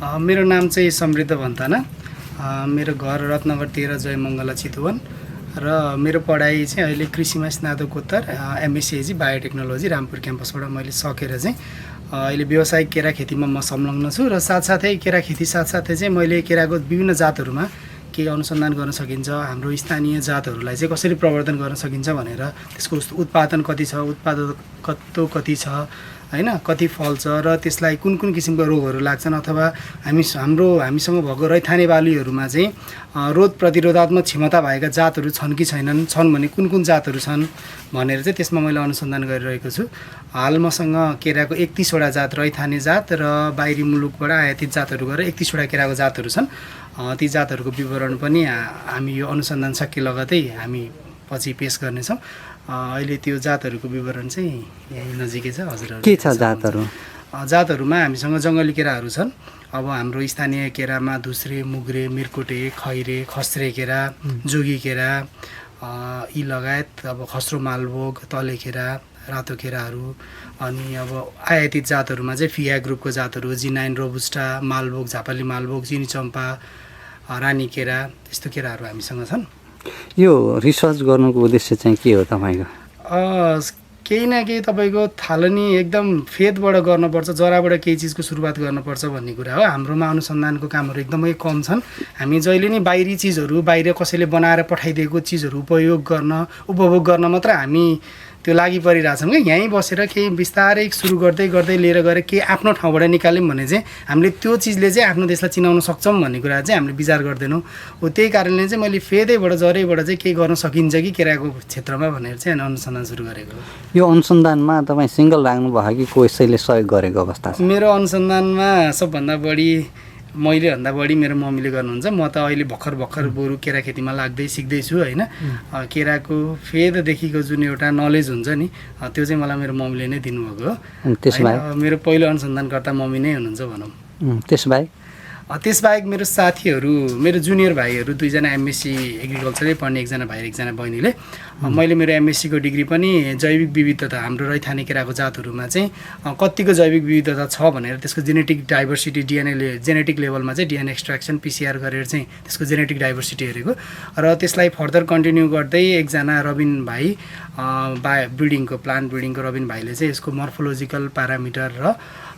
मेरो नाम चाहिँ समृद्ध भन्ताना। मेरो घर रत्नगर 13 जयमङ्गला चितवन र मेरो पढाइ चाहिँ अहिले कृषिमा स्नातकोत्तर एमएससी बायोटेक्नोलोजी रामपुर क्याम्पसबाट मैले सकेर चाहिँ अहिले व्यावसायिक केरा खेतीमा म संलग्न छु र साथसाथै केरा खेती साथसाथै चाहिँ मैले केराको विभिन्न जातहरूमा के अनुसन्धान गर्न सकिन्छ, हाम्रो स्थानीय जातहरूलाई चाहिँ कसरी प्रवर्धन गर्न सकिन्छ भनेर त्यसको उत्पादन कति छ, उत्पादकत्व कति छ हैन, कति फल्छ र त्यसलाई कुन कुन किसिमका रोगहरू लाग्छन् अथवा हामीसँग भएको रैथाने बालीहरूमा चाहिँ रोग प्रतिरोधात्मक क्षमता भएका जातहरू छन् कि छैनन्, छन् भने कुन कुन जातहरू छन् भनेर चाहिँ त्यसमा मैले अनुसन्धान गरिरहेको छु। हाल मसँग केराको 31वटा जात रैथाने जात र बाहिरी मुलुकबाट आयातित जातहरू गरेर 31वटा केराको जातहरू छन्। ती जातहरूको विवरण पनि हामी यो अनुसन्धान सकिए लगतै हामी पछि पेश गर्नेछौँ। अहिले त्यो जातहरूको विवरण चाहिँ यही नजिकै छ। हजुरहरू के छ जातहरू? जातहरूमा हामीसँग जङ्गली केराहरू छन्। अब हाम्रो स्थानीय केरामा धुस्रे, मुग्रे, मिर्कोटे, खैरे, खस्रे केरा, जोगी केरा यी लगायत अब खस्रो मालभोग, तले केरा, रातो केराहरू, अनि अब आयातित जातहरूमा चाहिँ फिया ग्रुपको जातहरू G9 रोबुस्टा, मालभोग, झापाली मालभोग, चिनी चम्पा, रानी केरा, यस्तो केराहरू हामीसँग छन्। यो रिसर्च गर्नुको उद्देश्य चाहिँ के हो तपाईँको? केही न केही तपाईँको थालनी एकदम फेदबाट गर्नुपर्छ, जराबाट केही चिजको सुरुवात गर्नुपर्छ भन्ने कुरा हो। हाम्रोमा अनुसन्धानको कामहरू एकदमै कम छन्। हामी जहिले नै बाहिरी चिजहरू, बाहिर कसैले बनाएर पठाइदिएको चिजहरू उपभोग गर्न मात्र हामी त्यो लागि परिरहेछौँ कि यहीँ बसेर केही बिस्तारै सुरु गर्दै लिएर गएर केही आफ्नो ठाउँबाट निकाल्यौँ भने चाहिँ हामीले त्यो चिजले चाहिँ आफ्नो देशलाई चिनाउन सक्छौँ भन्ने कुरा चाहिँ हामीले विचार गर्दैनौँ। हो त्यही कारणले चाहिँ मैले फेदैबाट जरैबाट चाहिँ केही गर्न सकिन्छ कि केराको क्षेत्रमा भनेर चाहिँ अनुसन्धान सुरु गरेको। यो अनुसन्धानमा तपाईँ सिङ्गल लाग्नु भयो कि कसैले सहयोग गरेको अवस्था छ? मेरो अनुसन्धानमा सबभन्दा बढी मैले भन्दा बढी मेरो मम्मीले गर्नुहुन्छ। म त अहिले भर्खर बरु केरा खेतीमा लाग्दै सिक्दैछु होइन। केराको फेददेखिको जुन एउटा नलेज हुन्छ नि त्यो चाहिँ मलाई मेरो मम्मीले नै दिनुभएको हो। मेरो पहिलो अनुसन्धानकर्ता मम्मी नै हुनुहुन्छ भनौँ। त्यसबाहेक मेरो साथीहरू, मेरो जुनियर भाइहरू दुईजना एमएससी एग्रिकल्चरै पढ्ने, एकजना भाइ एकजना बहिनीले। मैले मेरो एमएससीको डिग्री पनि जैविक विविधता, हाम्रो रैथाने केराको जातहरूमा चाहिँ कतिको जैविक विविधता छ भनेर त्यसको जेनेटिक डाइभर्सिटी जेनेटिक लेभलमा चाहिँ डिएनए एक्सट्र्याक्सन पिसिआर गरेर चाहिँ त्यसको जेनेटिक डाइभर्सिटी हेरेको र त्यसलाई फर्दर कन्टिन्यू गर्दै एकजना रबिन भाइ ब्रिडिङको प्लान्ट ब्रिडिङको रबिन भाइले चाहिँ यसको मर्फोलोजिकल प्यारामिटर र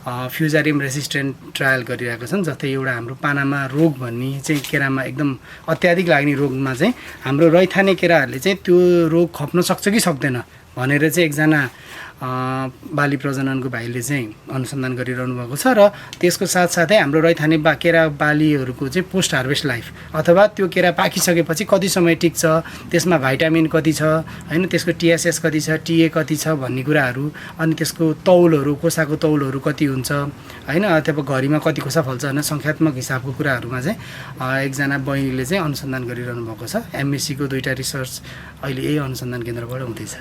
फ्युजारियम रेसिस्टेन्ट ट्रायल गरिरहेका छन्। जस्तै एउटा हाम्रो पानामा रोग भन्ने चाहिँ केरामा एकदम अत्याधिक लाग्ने रोगमा चाहिँ हाम्रो रैथाने केराहरूले चाहिँ त्यो रोग खप्न सक्छ कि सक्दैन भनेर चाहिँ एकजना बाली प्रजननको भाइले चाहिँ अनुसन्धान गरिरहनु भएको छ। र त्यसको साथसाथै हाम्रो रैथाने केरा बालीहरूको चाहिँ पोस्ट हार्भेस्ट लाइफ अथवा त्यो केरा पाकिसकेपछि कति समय टिक्छ, त्यसमा भाइटामिन कति छ होइन, त्यसको टिएसएस कति छ, टिए कति छ भन्ने कुराहरू, अनि त्यसको तौलहरू, कोसाको तौलहरू कति हुन्छ होइन, अथवा घरीमा कति कोसा फल्छ होइन, सङ्ख्यात्मक हिसाबको कुराहरूमा चाहिँ एकजना बहिनीले चाहिँ अनुसन्धान गरिरहनु भएको छ। एमएससीको 2टा रिसर्च अहिले यही अनुसन्धान केन्द्रबाट हुँदैछ।